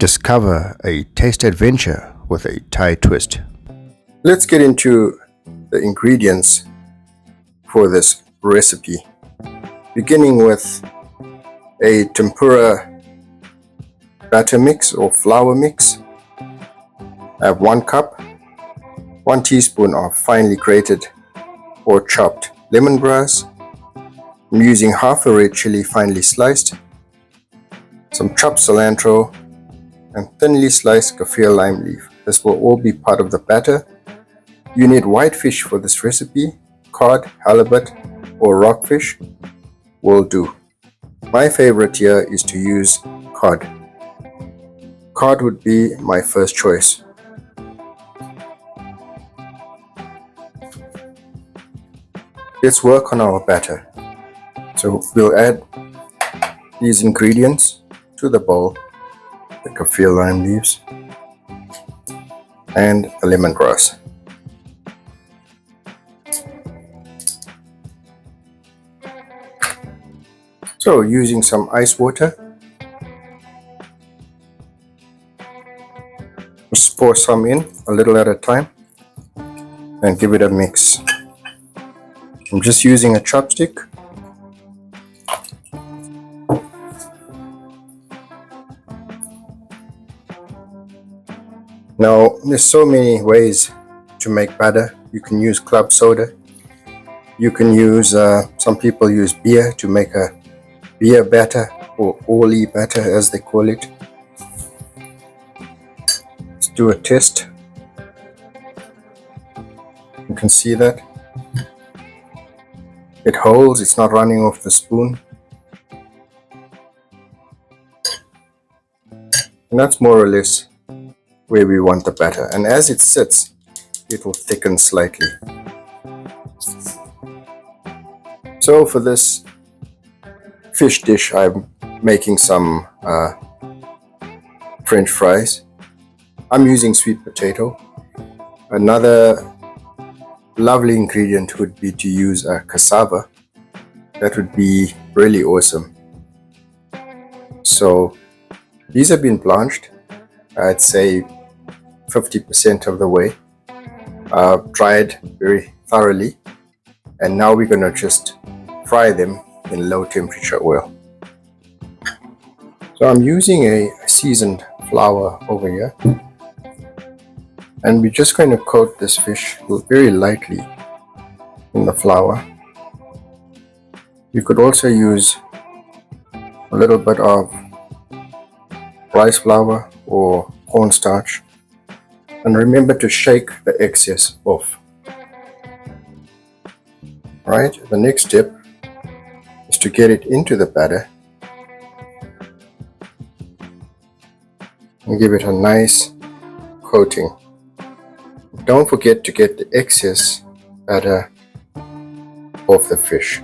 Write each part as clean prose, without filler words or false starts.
Discover a taste adventure with a Thai twist. Let's get into the ingredients for this recipe, beginning with a tempura batter mix or flour mix. I have 1 cup, 1 teaspoon of finely grated or chopped lemongrass. I'm using half a red chili finely sliced, some chopped cilantro, and thinly sliced Kaffir lime leaf. This will all be part of the batter. You need white fish for this recipe. Cod, halibut, or rockfish will do. My favorite here is to use cod. Cod would be my first choice. Let's work on our batter. So we'll add these ingredients to the bowl: the Kaffir lime leaves and the lemongrass. So using some ice water, just pour some in a little at a time and give it a mix. I'm just using a chopstick. Now, there's so many ways to make batter. You can use club soda. You can use, some people use beer to make a beer batter, or oily batter as they call it. Let's do a test. You can see that it holds, it's not running off the spoon. And that's more or less where we want the batter, and as it sits, it will thicken slightly. So for this fish dish, I'm making some French fries. I'm using sweet potato. Another lovely ingredient would be to use cassava. That would be really awesome. So these have been blanched, I'd say 50% of the way, dried very thoroughly, and now we're going to just fry them in low temperature oil. So I'm using a seasoned flour over here, and we're just going to coat this fish very lightly in the flour. You could also use a little bit of rice flour or cornstarch, and remember to shake the excess off. Right, the next step is to get it into the batter and give it a nice coating. Don't forget to get the excess batter off the fish.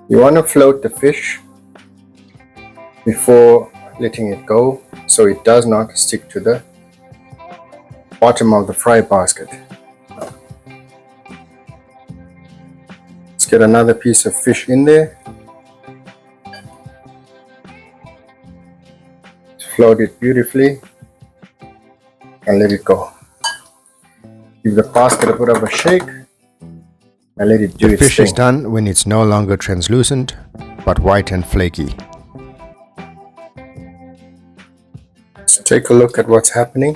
You want to float the fish before letting it go, so it does not stick to the bottom of the fry basket. Let's get another piece of fish in there. Float it beautifully and let it go. Give the basket a bit of a shake and let it do its thing. The fish is done when it's no longer translucent but white and flaky. So take a look at what's happening.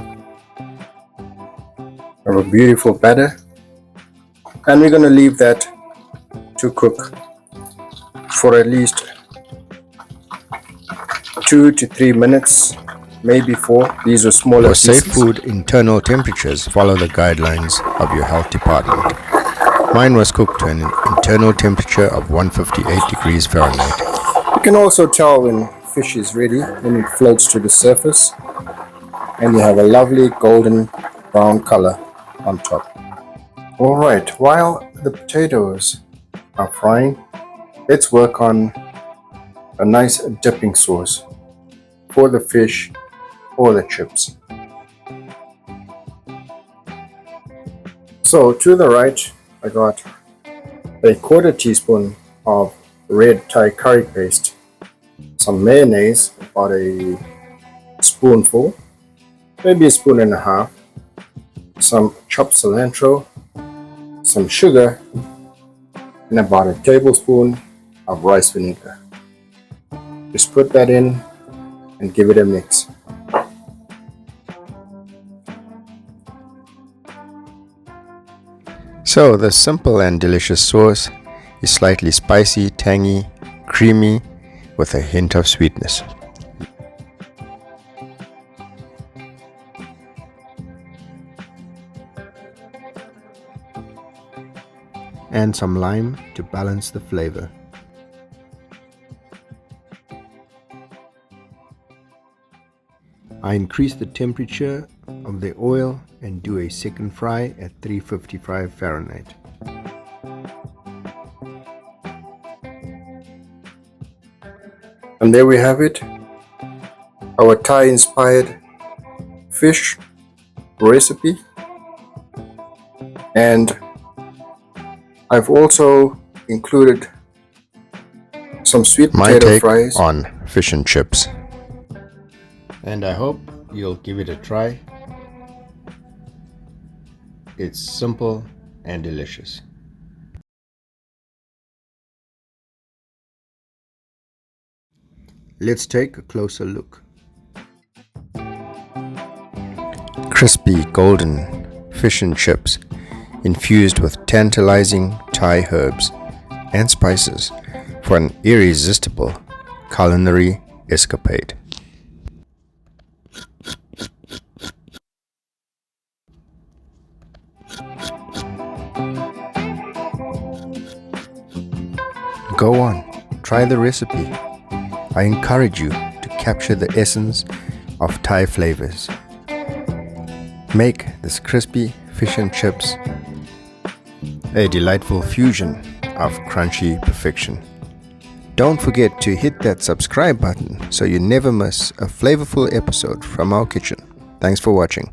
We have a beautiful batter, and we're going to leave that to cook for at least 2 to 3 minutes, maybe 4. These are smaller For safe pieces. food, internal temperatures follow the guidelines of your health department. Mine was cooked to an internal temperature of 158 degrees Fahrenheit. You can also tell when fish is ready when it floats to the surface and you have a lovely golden brown color on top. Alright, while the potatoes are frying, let's work on a nice dipping sauce for the fish or the chips. So to the right, I got a 1/4 teaspoon of red Thai curry paste, some mayonnaise, about a spoonful, maybe a spoon and a half, some chopped cilantro, some sugar, and about a tablespoon of rice vinegar. Just put that in and give it a mix. So the simple and delicious sauce is slightly spicy, tangy, creamy, with a hint of sweetness. And some lime to balance the flavor. I increase the temperature of the oil and do a second fry at 355 Fahrenheit. And there we have it, our Thai inspired fish recipe. And I've also included some sweet My potato take fries on fish and chips. And I hope you'll give it a try. It's simple and delicious. Let's take a closer look. Crispy golden fish and chips infused with tantalizing Thai herbs and spices for an irresistible culinary escapade. Go on, try the recipe. I encourage you to capture the essence of Thai flavors. Make this crispy fish and chips a delightful fusion of crunchy perfection. Don't forget to hit that subscribe button so you never miss a flavorful episode from our kitchen. Thanks for watching.